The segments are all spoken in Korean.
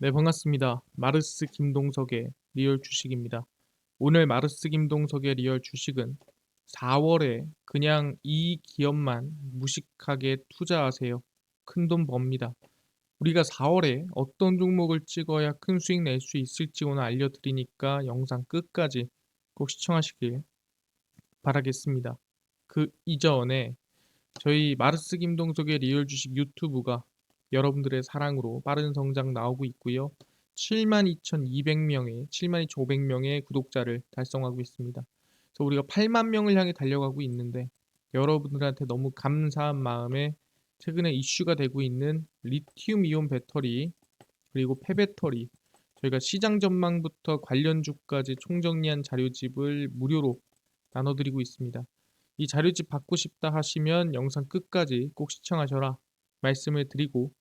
네, 반갑습니다. 마르스 김동석의 리얼 주식입니다. 오늘 마르스 김동석의 리얼 주식은 4월에 그냥 이 기업만 무식하게 투자하세요. 큰돈 법니다. 우리가 4월에 어떤 종목을 찍어야 큰 수익 낼 수 있을지 오늘 알려드리니까 영상 끝까지 꼭 시청하시길 바라겠습니다. 그 이전에 저희 마르스 김동석의 리얼 주식 유튜브가 여러분들의 사랑으로 빠른 성장 나오고 있고요. 72,200명의 72,500명의 구독자를 달성하고 있습니다. 그래서 우리가 8만 명을 향해 달려가고 있는데 여러분들한테 너무 감사한 마음에 최근에 이슈가 되고 있는 리튬 이온 배터리 그리고 폐배터리 저희가 시장 전망부터 관련주까지 총정리한 자료집을 무료로 나눠드리고 있습니다. 이 자료집 받고 싶다 하시면 영상 끝까지 꼭 시청하셔라 말씀을 드리고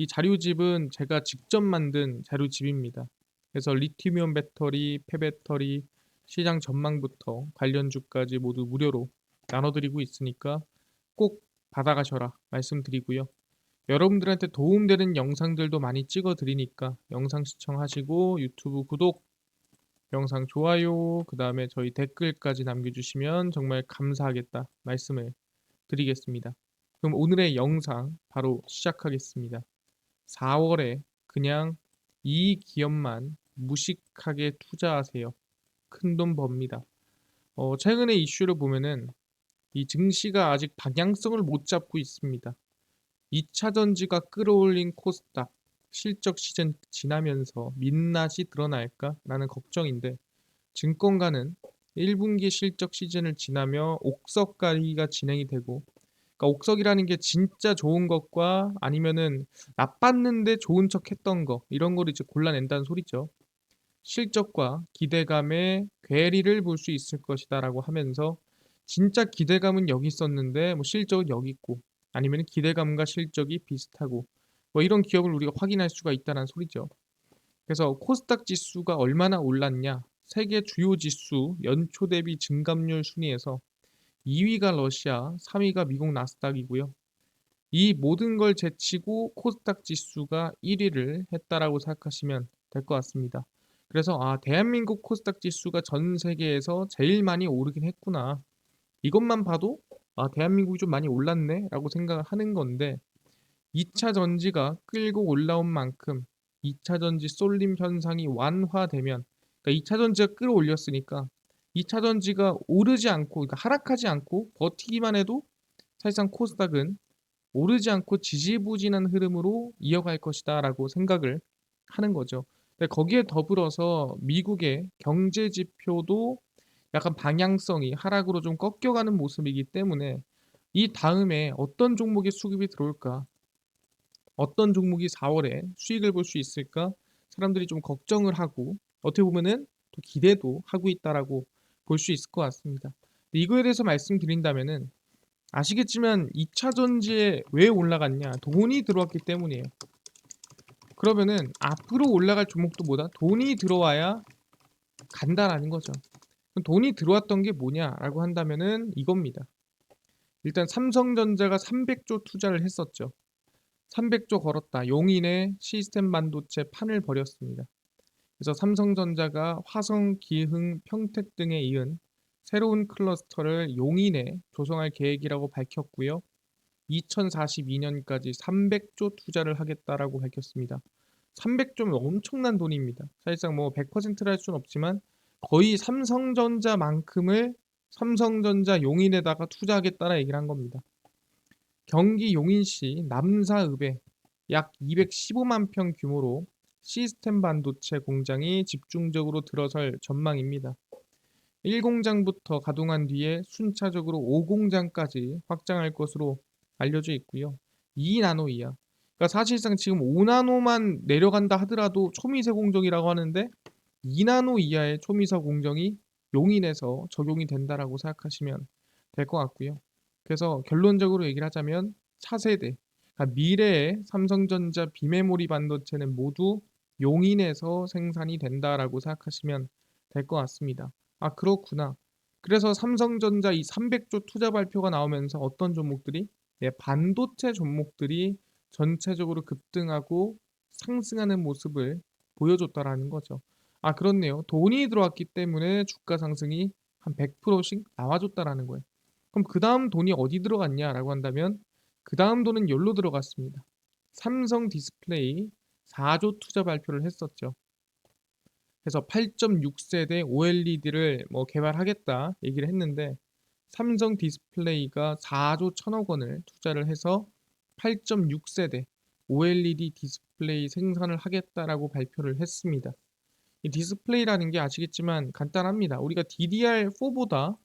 이 자료집은 제가 직접 만든 자료집입니다. 그래서 리튬이온 배터리, 폐배터리, 시장 전망부터 관련주까지 모두 무료로 나눠드리고 있으니까 꼭 받아가셔라 말씀드리고요. 여러분들한테 도움되는 영상들도 많이 찍어드리니까 영상 시청하시고 유튜브 구독, 영상 좋아요, 그 다음에 저희 댓글까지 남겨주시면 정말 감사하겠다 말씀을 드리겠습니다. 그럼 오늘의 영상 바로 시작하겠습니다. 4월에 그냥 이 기업만 무식하게 투자하세요. 큰돈 법니다. 최근에 이슈를 보면은 이 증시가 아직 방향성을 못 잡고 있습니다. 2차 전지가 끌어올린 코스닥 실적 시즌 지나면서 민낯이 드러날까라는 걱정인데 증권가는 1분기 실적 시즌을 지나며 옥석가리가 진행이 되고 그러니까 옥석이라는 게 진짜 좋은 것과 아니면은 나빴는데 좋은 척 했던 거 이런 거를 이제 골라낸다는 소리죠. 실적과 기대감의 괴리를 볼 수 있을 것이다라고 하면서 진짜 기대감은 여기 있었는데 뭐 실적은 여기 있고 아니면 기대감과 실적이 비슷하고 뭐 이런 기업을 우리가 확인할 수가 있다는 소리죠. 그래서 코스닥 지수가 얼마나 올랐냐? 세계 주요 지수 연초 대비 증감률 순위에서 2위가 러시아, 3위가 미국 나스닥이고요. 이 모든 걸 제치고 코스닥 지수가 1위를 했다라고 생각하시면 될 것 같습니다. 그래서 대한민국 코스닥 지수가 전 세계에서 제일 많이 오르긴 했구나. 이것만 봐도 대한민국이 좀 많이 올랐네라고 생각을 하는 건데 2차 전지가 끌고 올라온 만큼 2차 전지 쏠림 현상이 완화되면 그러니까 2차 전지가 끌어올렸으니까 2차 전지가 오르지 않고 그러니까 하락하지 않고 버티기만 해도 사실상 코스닥은 오르지 않고 지지부진한 흐름으로 이어갈 것이다라고 생각을 하는 거죠. 근데 거기에 더불어서 미국의 경제 지표도 약간 방향성이 하락으로 좀 꺾여가는 모습이기 때문에 이 다음에 어떤 종목의 수급이 들어올까? 어떤 종목이 4월에 수익을 볼 수 있을까? 사람들이 좀 걱정을 하고 어떻게 보면은 또 기대도 하고 있다라고 볼 수 있을 것 같습니다. 이거에 대해서 말씀드린다면은 아시겠지만 2차 전지에 왜 올라갔냐? 돈이 들어왔기 때문이에요. 그러면은 앞으로 올라갈 종목도 보다 돈이 들어와야 간다라는 거죠. 그럼 돈이 들어왔던 게 뭐냐라고 한다면은 이겁니다. 일단 삼성전자가 300조 투자를 했었죠. 300조 걸었다. 용인의 시스템 반도체 판을 벌였습니다. 그래서 삼성전자가 화성, 기흥, 평택 등에 이은 새로운 클러스터를 용인에 조성할 계획이라고 밝혔고요. 2042년까지 300조 투자를 하겠다라고 밝혔습니다. 300조면 엄청난 돈입니다. 사실상 뭐 100%를 할 수는 없지만 거의 삼성전자만큼을 삼성전자 용인에다가 투자하겠다라 얘기를 한 겁니다. 경기 용인시 남사읍에 약 215만 평 규모로 시스템 반도체 공장이 집중적으로 들어설 전망입니다. 1공장부터 가동한 뒤에 순차적으로 5공장까지 확장할 것으로 알려져 있고요. 2나노 이하. 그러니까 사실상 지금 5나노만 내려간다 하더라도 초미세 공정이라고 하는데 2나노 이하의 초미세 공정이 용인에서 적용이 된다라고 생각하시면 될 것 같고요. 그래서 결론적으로 얘기를 하자면 차세대, 그러니까 미래의 삼성전자 비메모리 반도체는 모두 용인에서 생산이 된다라고 생각하시면 될 것 같습니다. 그렇구나. 그래서 삼성전자 이 300조 투자 발표가 나오면서 어떤 종목들이 반도체 종목들이 전체적으로 급등하고 상승하는 모습을 보여줬다라는 거죠. 아 그렇네요. 돈이 들어왔기 때문에 주가 상승이 한 100%씩 나와줬다라는 거예요. 그럼 그다음 돈이 어디 들어갔냐라고 한다면 그다음 돈은 여기로 들어갔습니다. 삼성 디스플레이 4조 투자 발표를 했었죠. 그래서 8.6세대 OLED를 뭐 개발하겠다 얘기를 했는데 삼성 디스플레이가 4조 1천억 원을 투자를 해서 8.6세대 OLED 디스플레이 생산을 하겠다라고 발표를 했습니다. 이 디스플레이라는 게 아시겠지만 간단합니다. 우리가 DDR4보다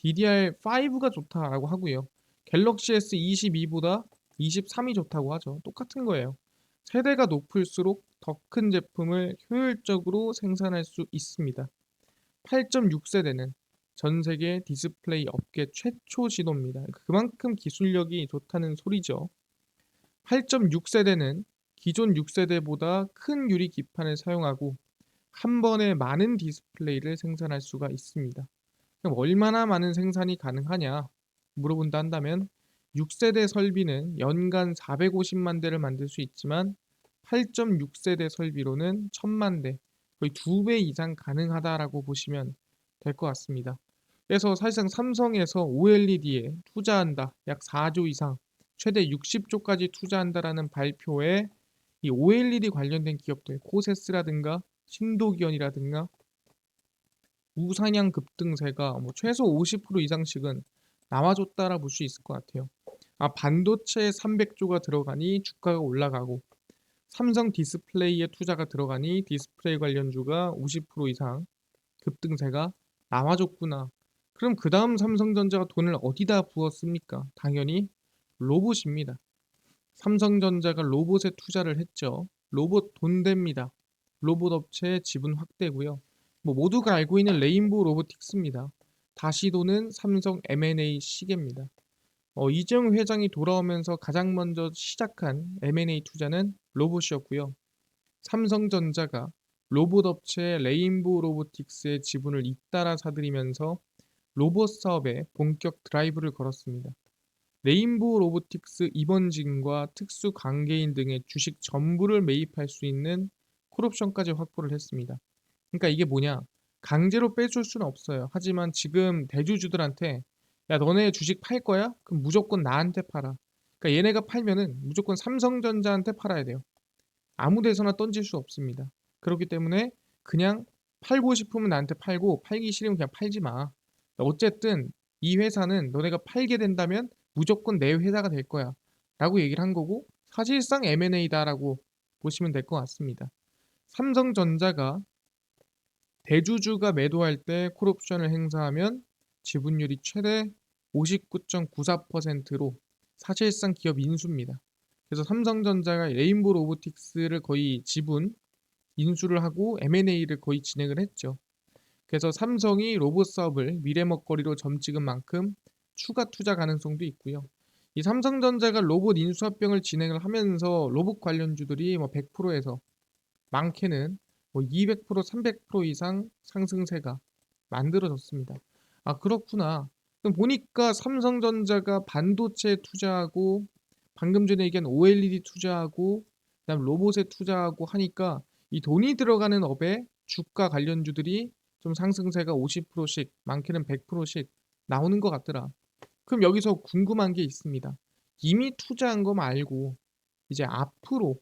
DDR5가 좋다라고 하고요. 갤럭시 S22보다 23이 좋다고 하죠. 똑같은 거예요. 세대가 높을수록 더 큰 제품을 효율적으로 생산할 수 있습니다. 8.6세대는 전 세계 디스플레이 업계 최초 시도입니다. 그만큼 기술력이 좋다는 소리죠. 8.6세대는 기존 6세대보다 큰 유리 기판을 사용하고 한 번에 많은 디스플레이를 생산할 수가 있습니다. 그럼 얼마나 많은 생산이 가능하냐 물어본다 한다면 6세대 설비는 연간 450만 대를 만들 수 있지만 8.6세대 설비로는 1000만 대, 거의 2배 이상 가능하다라고 보시면 될 것 같습니다. 그래서 사실상 삼성에서 OLED에 투자한다, 약 4조 이상, 최대 60조까지 투자한다라는 발표에 이 OLED 관련된 기업들, 코세스라든가 신도기원이라든가 우상향 급등세가 뭐 최소 50% 이상씩은 나와줬다라 볼 수 있을 것 같아요. 아, 반도체에 300조가 들어가니 주가가 올라가고 삼성 디스플레이에 투자가 들어가니 디스플레이 관련주가 50% 이상 급등세가 나와줬구나. 그럼 그 다음 삼성전자가 돈을 어디다 부었습니까? 당연히 로봇입니다. 삼성전자가 로봇에 투자를 했죠. 로봇 돈 됩니다. 로봇 업체의 지분 확대고요. 뭐 모두가 알고 있는 레인보우 로보틱스입니다. 다시 도는 삼성 M&A 시계입니다. 이재용 회장이 돌아오면서 가장 먼저 시작한 M&A 투자는 로봇이었고요. 삼성전자가 로봇 업체 레인보우 로보틱스의 지분을 잇따라 사들이면서 로봇 사업에 본격 드라이브를 걸었습니다. 레인보우 로보틱스 임원진과 특수 관계인 등의 주식 전부를 매입할 수 있는 콜옵션까지 확보를 했습니다. 그러니까 이게 뭐냐? 강제로 빼줄 수는 없어요. 하지만 지금 대주주들한테 야 너네 주식 팔 거야? 그럼 무조건 나한테 팔아. 그러니까 얘네가 팔면은 무조건 삼성전자한테 팔아야 돼요. 아무 데서나 던질 수 없습니다. 그렇기 때문에 그냥 팔고 싶으면 나한테 팔고 팔기 싫으면 그냥 팔지 마. 어쨌든 이 회사는 너네가 팔게 된다면 무조건 내 회사가 될 거야. 라고 얘기를 한 거고 사실상 M&A다라고 보시면 될 것 같습니다. 삼성전자가 대주주가 매도할 때 콜옵션을 행사하면 지분율이 최대 59.94%로 사실상 기업 인수입니다. 그래서 삼성전자가 레인보우 로보틱스를 거의 지분 인수를 하고 M&A를 거의 진행을 했죠. 그래서 삼성이 로봇 사업을 미래 먹거리로 점찍은 만큼 추가 투자 가능성도 있고요. 이 삼성전자가 로봇 인수 합병을 진행을 하면서 로봇 관련주들이 뭐 100%에서 많게는 뭐 200%, 300% 이상 상승세가 만들어졌습니다. 아, 그렇구나. 그럼 보니까 삼성전자가 반도체에 투자하고 방금 전에 얘기한 OLED 투자하고 그다음 로봇에 투자하고 하니까 이 돈이 들어가는 업에 주가 관련주들이 좀 상승세가 50%씩 많게는 100%씩 나오는 것 같더라. 그럼 여기서 궁금한 게 있습니다. 이미 투자한 거 말고 이제 앞으로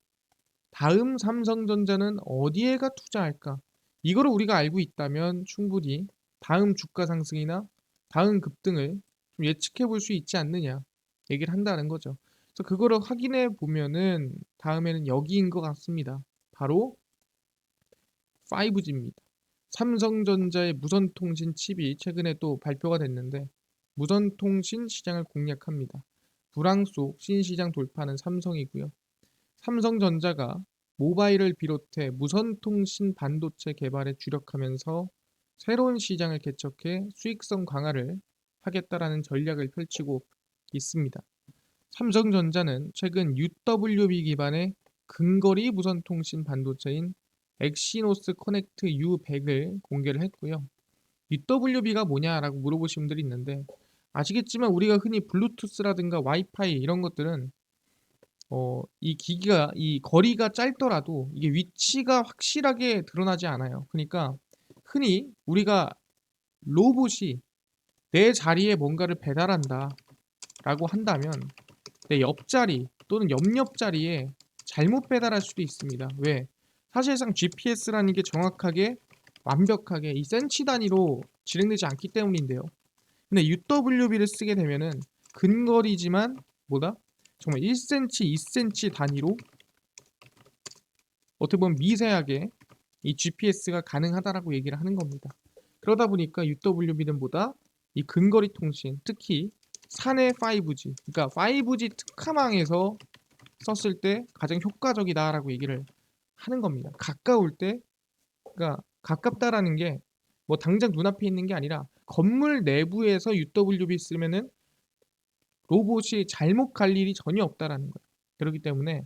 다음 삼성전자는 어디에가 투자할까? 이거를 우리가 알고 있다면 충분히 다음 주가 상승이나 다음 급등을 좀 예측해 볼 수 있지 않느냐 얘기를 한다는 거죠. 그래서 그거를 확인해 보면은 다음에는 여기인 것 같습니다. 바로 5G입니다. 삼성전자의 무선통신 칩이 최근에 또 발표가 됐는데 무선통신 시장을 공략합니다. 불황 속 신시장 돌파는 삼성이고요. 삼성전자가 모바일을 비롯해 무선통신 반도체 개발에 주력하면서 새로운 시장을 개척해 수익성 강화를 하겠다라는 전략을 펼치고 있습니다. 삼성전자는 최근 UWB 기반의 근거리 무선통신 반도체인 엑시노스 커넥트 U100을 공개를 했고요. UWB가 뭐냐라고 물어보시는 분들이 있는데 아시겠지만 우리가 흔히 블루투스라든가 와이파이 이런 것들은 이 기기가 이 거리가 짧더라도 이게 위치가 확실하게 드러나지 않아요. 그니까 흔히 우리가 로봇이 내 자리에 뭔가를 배달한다라고 한다면 내 옆자리 또는 옆자리에 잘못 배달할 수도 있습니다. 왜? 사실상 GPS라는 게 정확하게 완벽하게 이 센치 단위로 진행되지 않기 때문인데요. 근데 UWB를 쓰게 되면은 근거리지만 뭐다? 정말 1cm, 2cm 단위로 어떻게 보면 미세하게 이 GPS가 가능하다라고 얘기를 하는 겁니다. 그러다 보니까 UWB는 보다 이 근거리 통신, 특히 사내 5G, 그러니까 5G 특화망에서 썼을 때 가장 효과적이다라고 얘기를 하는 겁니다. 가까울 때, 그러니까 가깝다라는 게 뭐 당장 눈앞에 있는 게 아니라 건물 내부에서 UWB 쓰면은 로봇이 잘못 갈 일이 전혀 없다라는 거예요. 그렇기 때문에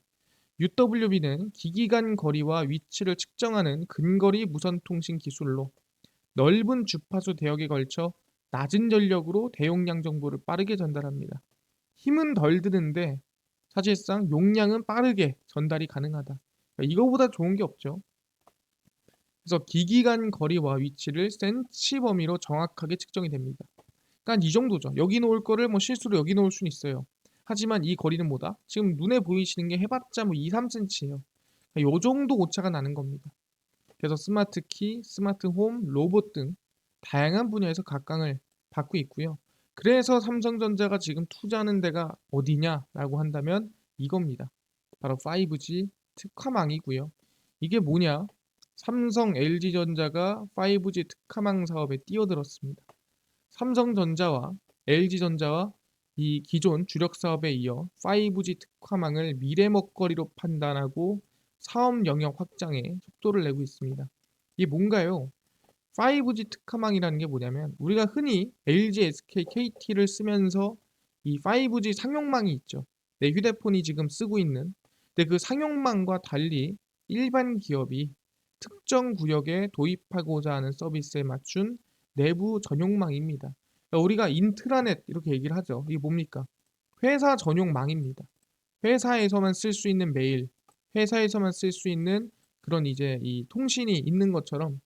UWB는 기기 간 거리와 위치를 측정하는 근거리 무선 통신 기술로 넓은 주파수 대역에 걸쳐 낮은 전력으로 대용량 정보를 빠르게 전달합니다. 힘은 덜 드는데 사실상 용량은 빠르게 전달이 가능하다. 그러니까 이거보다 좋은 게 없죠. 그래서 기기 간 거리와 위치를 센치 범위로 정확하게 측정이 됩니다. 그러니까 이 정도죠. 여기 놓을 거를 뭐 실수로 여기 놓을 수는 있어요. 하지만 이 거리는 뭐다? 지금 눈에 보이시는 게 해봤자 뭐 2, 3cm예요. 요 정도 오차가 나는 겁니다. 그래서 스마트 키, 스마트 홈, 로봇 등 다양한 분야에서 각광을 받고 있고요. 그래서 삼성전자가 지금 투자하는 데가 어디냐라고 한다면 이겁니다. 바로 5G 특화망이고요. 이게 뭐냐? 삼성, LG전자가 5G 특화망 사업에 뛰어들었습니다. 삼성전자와 LG전자와 이 기존 주력 사업에 이어 5G 특화망을 미래 먹거리로 판단하고 사업 영역 확장에 속도를 내고 있습니다. 이게 뭔가요? 5G 특화망이라는 게 뭐냐면 우리가 흔히 LG, SK, KT를 쓰면서 이 5G 상용망이 있죠. 내 휴대폰이 지금 쓰고 있는. 근데 그 상용망과 달리 일반 기업이 특정 구역에 도입하고자 하는 서비스에 맞춘 내부 전용망입니다. 그러니까 우리가 인트라넷 이렇게 얘기를 하죠. 이게 뭡니까? 회사 전용망입니다. 회사에서만 쓸 수 있는 메일, 회사에서만 쓸 수 있는 그런 이제 이 통신이 있는 것처럼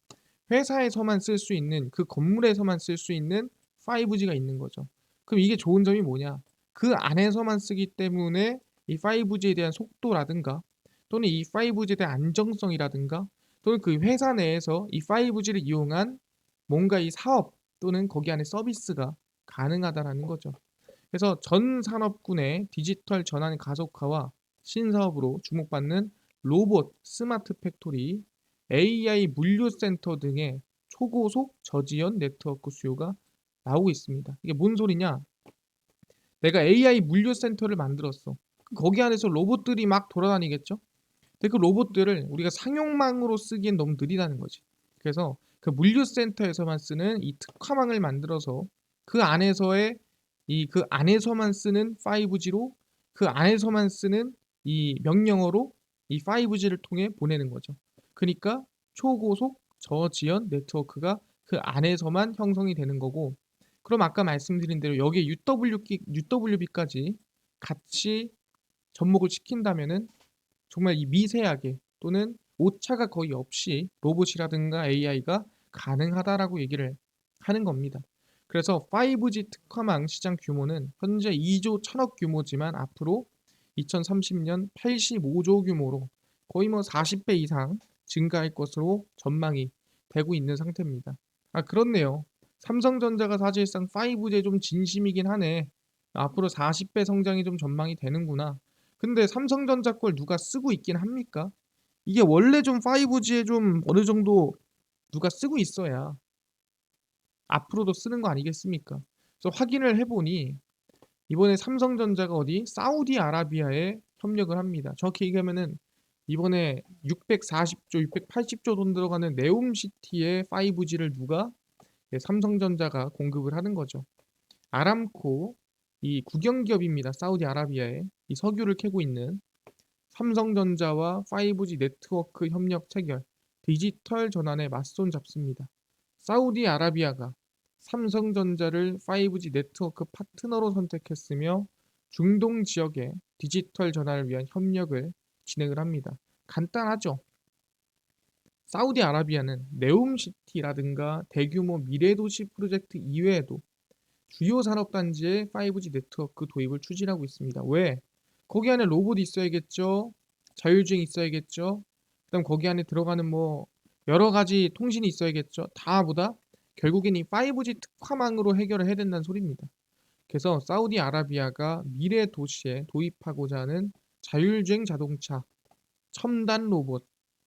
회사에서만 쓸 수 있는 그 건물에서만 쓸 수 있는 5G가 있는 거죠. 그럼 이게 좋은 점이 뭐냐? 그 안에서만 쓰기 때문에 이 5G에 대한 속도라든가 또는 이 5G에 대한 안정성이라든가 또는 그 회사 내에서 이 5G를 이용한 뭔가 이 사업 또는 거기 안에 서비스가 가능하다라는 거죠. 그래서 전 산업군의 디지털 전환 가속화와 신사업으로 주목받는 로봇, 스마트 팩토리, AI 물류센터 등의 초고속 저지연 네트워크 수요가 나오고 있습니다. 이게 뭔 소리냐? 내가 AI 물류센터를 만들었어. 거기 안에서 로봇들이 막 돌아다니겠죠? 근데 그 로봇들을 우리가 상용망으로 쓰기엔 너무 느리다는 거지. 그래서 그 물류센터에서만 쓰는 이 특화망을 만들어서 그 안에서의 그 안에서만 쓰는 5G로 그 안에서만 쓰는 이 명령어로 이 5G를 통해 보내는 거죠. 그러니까 초고속 저지연 네트워크가 그 안에서만 형성이 되는 거고 그럼 아까 말씀드린 대로 여기에 UWB까지 같이 접목을 시킨다면은 정말 이 미세하게 또는 오차가 거의 없이 로봇이라든가 AI가 가능하다라고 얘기를 하는 겁니다. 그래서 5G 특화망 시장 규모는 현재 2조 1천억 규모지만 앞으로 2030년 85조 규모로 거의 뭐 40배 이상 증가할 것으로 전망이 되고 있는 상태입니다. 아, 그렇네요. 삼성전자가 사실상 5G에 좀 진심이긴 하네. 앞으로 40배 성장이 좀 전망이 되는구나. 근데 삼성전자 걸 누가 쓰고 있긴 합니까? 이게 원래 좀 5G에 좀 어느 정도 누가 쓰고 있어야 앞으로도 쓰는 거 아니겠습니까? 그래서 확인을 해보니 이번에 삼성전자가 어디 사우디아라비아에 협력을 합니다. 정확히 얘기하면은 이번에 640조, 680조 돈 들어가는 네옴시티의 5G를 누가 삼성전자가 공급을 하는 거죠. 아람코 이 국영기업입니다. 사우디아라비아에 이 석유를 캐고 있는 삼성전자와 5G 네트워크 협력 체결, 디지털 전환에 맞손 잡습니다. 사우디아라비아가 삼성전자를 5G 네트워크 파트너로 선택했으며 중동 지역의 디지털 전환을 위한 협력을 진행을 합니다. 간단하죠. 사우디아라비아는 네옴시티라든가 대규모 미래도시 프로젝트 이외에도 주요 산업단지의 5G 네트워크 도입을 추진하고 있습니다. 왜? 거기 안에 로봇 있어야겠죠. 자율주행 있어야겠죠. 그다음 거기 안에 들어가는 뭐 여러 가지 통신이 있어야겠죠. 다 보다 결국엔 이 5G 특화망으로 해결을 해야 된다는 소리입니다. 그래서 사우디아라비아가 미래 도시에 도입하고자 하는 자율주행 자동차, 첨단 로봇,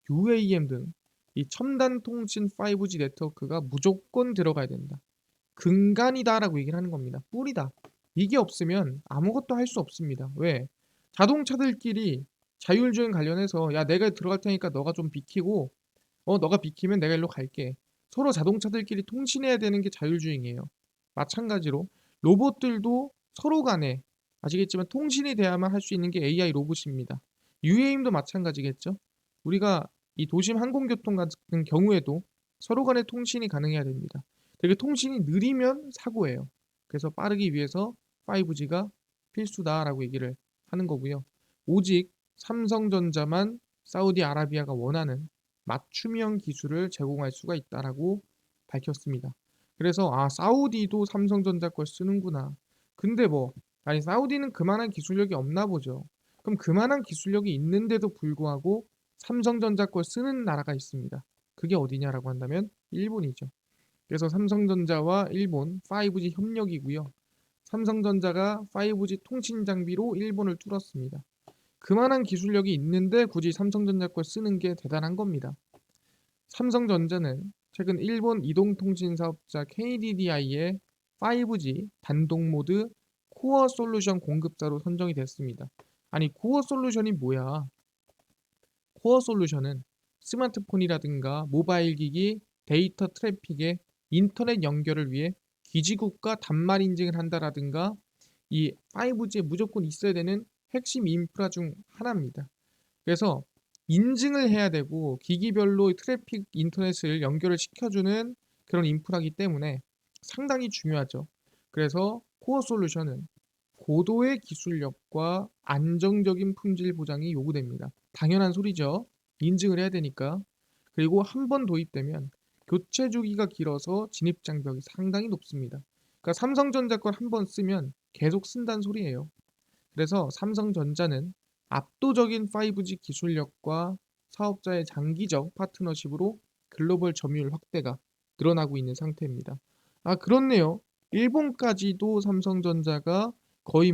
UAM 등 이 첨단 통신 5G 네트워크가 무조건 들어가야 된다. 근간이다라고 얘기를 하는 겁니다. 뿌리다. 이게 없으면 아무것도 할 수 없습니다. 왜? 자동차들끼리 자율주행 관련해서 야 내가 들어갈 테니까 너가 좀 비키고 너가 비키면 내가 일로 갈게. 서로 자동차들끼리 통신해야 되는 게 자율주행이에요. 마찬가지로 로봇들도 서로 간에 아시겠지만 통신이 돼야만 할 수 있는 게 AI 로봇입니다. UAM도 마찬가지겠죠. 우리가 이 도심 항공교통 같은 경우에도 서로 간에 통신이 가능해야 됩니다. 되게 통신이 느리면 사고예요. 그래서 빠르기 위해서 5G가 필수다라고 얘기를 하는 거고요. 오직 삼성전자만 사우디아라비아가 원하는 맞춤형 기술을 제공할 수가 있다라고 밝혔습니다. 그래서 사우디도 삼성전자 걸 쓰는구나. 근데 아니 사우디는 그만한 기술력이 없나 보죠. 그럼 그만한 기술력이 있는데도 불구하고 삼성전자 걸 쓰는 나라가 있습니다. 그게 어디냐라고 한다면 일본이죠. 그래서 삼성전자와 일본 5G 협력이고요. 삼성전자가 5G 통신 장비로 일본을 뚫었습니다. 그만한 기술력이 있는데 굳이 삼성전자 걸 쓰는 게 대단한 겁니다. 삼성전자는 최근 일본 이동통신 사업자 KDDI의 5G 단독 모드 코어 솔루션 공급자로 선정이 됐습니다. 아니 코어 솔루션이 뭐야? 코어 솔루션은 스마트폰이라든가 모바일 기기, 데이터 트래픽의 인터넷 연결을 위해 기지국과 단말 인증을 한다라든가 이 5G에 무조건 있어야 되는 핵심 인프라 중 하나입니다. 그래서 인증을 해야 되고 기기별로 트래픽 인터넷을 연결을 시켜주는 그런 인프라이기 때문에 상당히 중요하죠. 그래서 코어 솔루션은 고도의 기술력과 안정적인 품질 보장이 요구됩니다. 당연한 소리죠. 인증을 해야 되니까. 그리고 한 번 도입되면 교체 주기가 길어서 진입 장벽이 상당히 높습니다. 그러니까 삼성전자 걸 한 번 쓰면 계속 쓴다는 소리예요. 그래서 삼성전자는 압도적인 5G 기술력과 사업자의 장기적 파트너십으로 글로벌 점유율 확대가 늘어나고 있는 상태입니다. 그렇네요. 일본까지도 삼성전자가 거의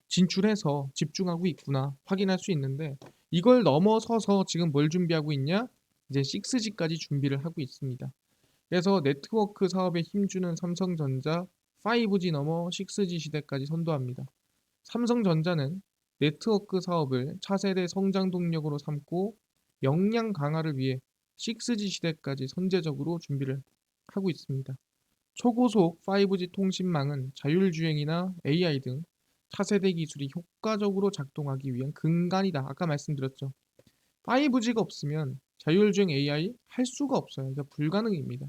진출해서 집중하고 있구나 확인할 수 있는데 이걸 넘어서서 지금 뭘 준비하고 있냐? 이제 6G까지 준비를 하고 있습니다. 그래서 네트워크 사업에 힘주는 삼성전자 5G 넘어 6G 시대까지 선도합니다. 삼성전자는 네트워크 사업을 차세대 성장 동력으로 삼고 역량 강화를 위해 6G 시대까지 선제적으로 준비를 하고 있습니다. 초고속 5G 통신망은 자율주행이나 AI 등 차세대 기술이 효과적으로 작동하기 위한 근간이다. 아까 말씀드렸죠. 5G가 없으면 자율주행 AI 할 수가 없어요. 그러니까 불가능입니다.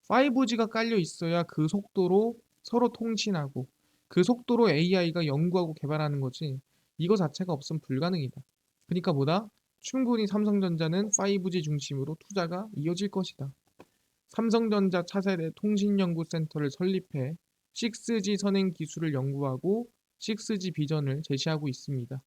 5G가 깔려 있어야 그 속도로 서로 통신하고 그 속도로 AI가 연구하고 개발하는 거지 이거 자체가 없으면 불가능이다. 그러니까 충분히 삼성전자는 5G 중심으로 투자가 이어질 것이다. 삼성전자 차세대 통신연구센터를 설립해 6G 선행 기술을 연구하고 6G 비전을 제시하고 있습니다.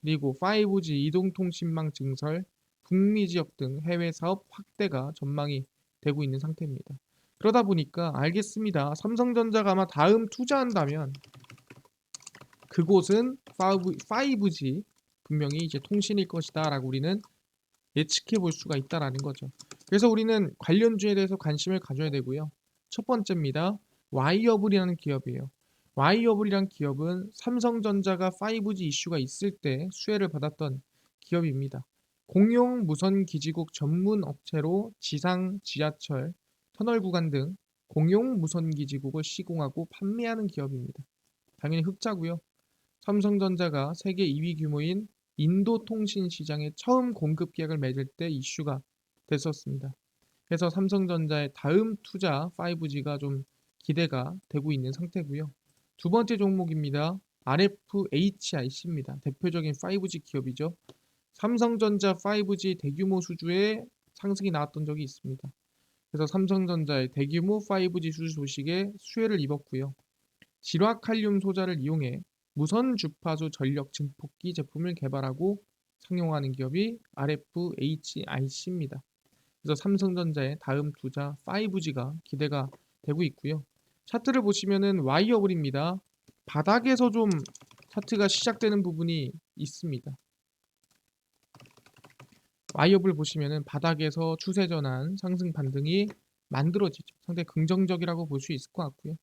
그리고 5G 이동통신망 증설, 북미 지역 등 해외 사업 확대가 전망이 되고 있는 상태입니다. 그러다 보니까 알겠습니다. 삼성전자가 아마 다음 투자한다면 그곳은 5G 분명히 이제 통신일 것이다 라고 우리는 예측해 볼 수가 있다라는 거죠. 그래서 우리는 관련주에 대해서 관심을 가져야 되고요. 첫 번째입니다. 와이어블이라는 기업이에요. 와이어블이란 기업은 삼성전자가 5G 이슈가 있을 때 수혜를 받았던 기업입니다. 공용 무선 기지국 전문 업체로 지상, 지하철, 터널 구간 등 공용 무선 기지국을 시공하고 판매하는 기업입니다. 당연히 흑자고요. 삼성전자가 세계 2위 규모인 인도 통신 시장에 처음 공급 계약을 맺을 때 이슈가 됐었습니다. 그래서 삼성전자의 다음 투자 5G가 좀 기대가 되고 있는 상태고요. 두 번째 종목입니다. RFHIC입니다. 대표적인 5G 기업이죠. 삼성전자 5G 대규모 수주에 상승이 나왔던 적이 있습니다. 그래서 삼성전자의 대규모 5G 수주 소식에 수혜를 입었고요. 질화칼륨 소자를 이용해 무선 주파수 전력 증폭기 제품을 개발하고 상용하는 기업이 RFHIC입니다. 그래서 삼성전자의 다음 투자 5G가 기대가 되고 있고요. 차트를 보시면은 와이어블입니다. 바닥에서 좀 차트가 시작되는 부분이 있습니다. 와이어블 보시면은 바닥에서 추세 전환, 상승 반등이 만들어지죠. 상당히 긍정적이라고 볼 수 있을 것 같고요.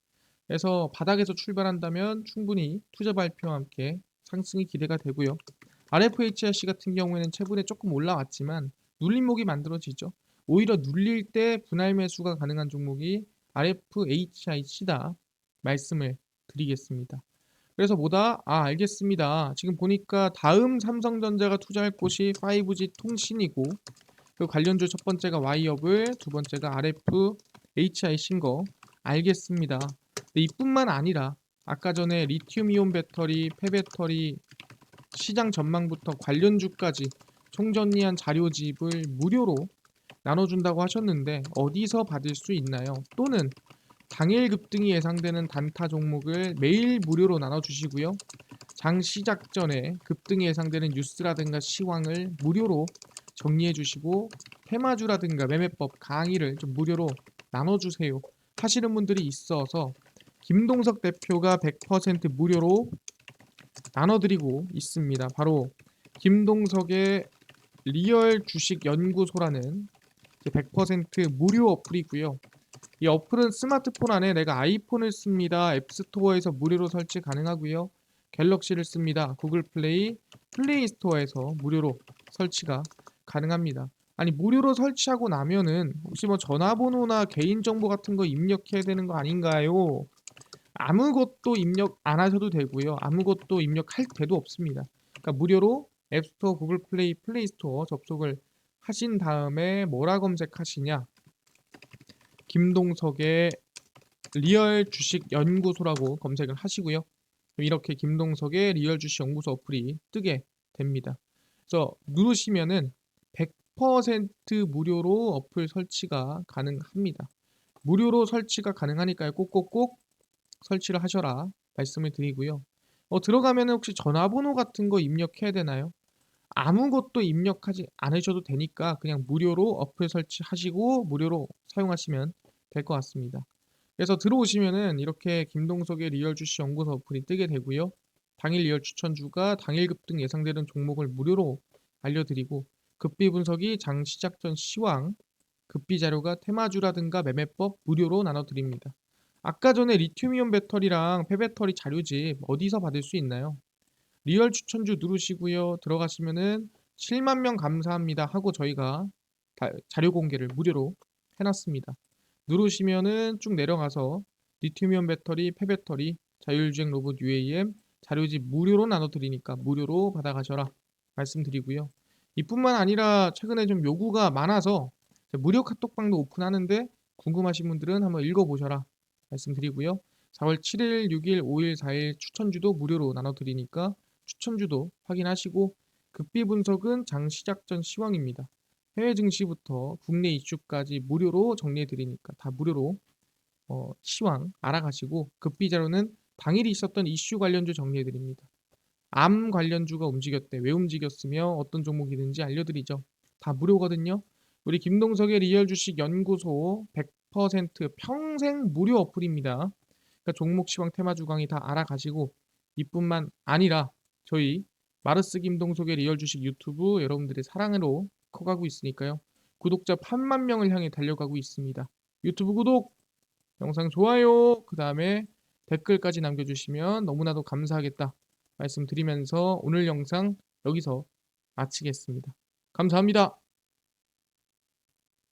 그래서 바닥에서 출발한다면 충분히 투자 발표와 함께 상승이 기대가 되고요. RFHIC 같은 경우에는 최근에 조금 올라왔지만 눌림목이 만들어지죠. 오히려 눌릴 때 분할 매수가 가능한 종목이 RFHIC다 말씀을 드리겠습니다. 그래서 뭐다? 알겠습니다. 지금 보니까 다음 삼성전자가 투자할 곳이 5G 통신이고 그 관련주 첫 번째가 와이어블, 두 번째가 RFHIC인 거 알겠습니다. 근데 이뿐만 아니라 아까 전에 리튬이온 배터리, 폐배터리 시장 전망부터 관련주까지 총정리한 자료집을 무료로 나눠준다고 하셨는데 어디서 받을 수 있나요? 또는 당일 급등이 예상되는 단타 종목을 매일 무료로 나눠주시고요. 장 시작 전에 급등이 예상되는 뉴스라든가 시황을 무료로 정리해 주시고 테마주라든가 매매법 강의를 좀 무료로 나눠주세요 하시는 분들이 있어서 김동석 대표가 100% 무료로 나눠드리고 있습니다. 바로 김동석의 리얼 주식 연구소라는 100% 무료 어플이고요. 이 어플은 스마트폰 안에 내가 아이폰을 씁니다. 앱스토어에서 무료로 설치 가능하고요. 갤럭시를 씁니다. 구글 플레이, 플레이 스토어에서 무료로 설치가 가능합니다. 아니 무료로 설치하고 나면은 혹시 뭐 전화번호나 개인정보 같은 거 입력해야 되는 거 아닌가요? 아무것도 입력 안 하셔도 되고요. 아무것도 입력할 때도 없습니다. 그러니까 무료로 앱스토어, 구글 플레이, 플레이 스토어 접속을 하신 다음에 뭐라 검색하시냐? 김동석의 리얼 주식 연구소라고 검색을 하시고요. 이렇게 김동석의 리얼 주식 연구소 어플이 뜨게 됩니다. 그래서 누르시면은 100% 무료로 어플 설치가 가능합니다. 무료로 설치가 가능하니까요. 꼭꼭꼭 설치를 하셔라 말씀을 드리고요. 들어가면 혹시 전화번호 같은 거 입력해야 되나요? 아무것도 입력하지 않으셔도 되니까 그냥 무료로 어플 설치하시고 무료로 사용하시면 될 것 같습니다. 그래서 들어오시면은 이렇게 김동석의 리얼 주식 연구소 어플이 뜨게 되고요. 당일 리얼 추천주가 당일 급등 예상되는 종목을 무료로 알려드리고 급비 분석이 장 시작 전 시황, 급비 자료가 테마주라든가 매매법 무료로 나눠드립니다. 아까 전에 리튬이온 배터리랑 폐배터리 자료집 어디서 받을 수 있나요? 리얼 추천주 누르시고요. 들어가시면은 7만 명 감사합니다 하고 저희가 자료 공개를 무료로 해놨습니다. 누르시면은 쭉 내려가서 리튬이온 배터리, 폐배터리, 자율주행 로봇 UAM 자료집 무료로 나눠드리니까 무료로 받아가셔라 말씀드리고요. 이뿐만 아니라 최근에 좀 요구가 많아서 무료 카톡방도 오픈하는데 궁금하신 분들은 한번 읽어보셔라 말씀드리고요. 4월 7일, 6일, 5일, 4일 추천주도 무료로 나눠드리니까 추천주도 확인하시고 급비 분석은 장 시작 전 시황입니다. 해외 증시부터 국내 이슈까지 무료로 정리해 드리니까 다 무료로 시황 알아가시고 급비 자료는 당일이 있었던 이슈 관련주 정리해 드립니다. 암 관련주가 움직였대. 왜 움직였으며 어떤 종목이든지 알려드리죠. 다 무료거든요. 우리 김동석의 리얼 주식 연구소 100% 평생 무료 어플입니다. 그러니까 종목 시황 테마 주강이 다 알아가시고 이뿐만 아니라 저희 마르스 김동석의 리얼 주식 유튜브 여러분들의 사랑으로 커가고 있으니까요. 구독자 8만 명을 향해 달려가고 있습니다. 유튜브 구독, 영상 좋아요, 그 다음에 댓글까지 남겨주시면 너무나도 감사하겠다 말씀드리면서 오늘 영상 여기서 마치겠습니다. 감사합니다.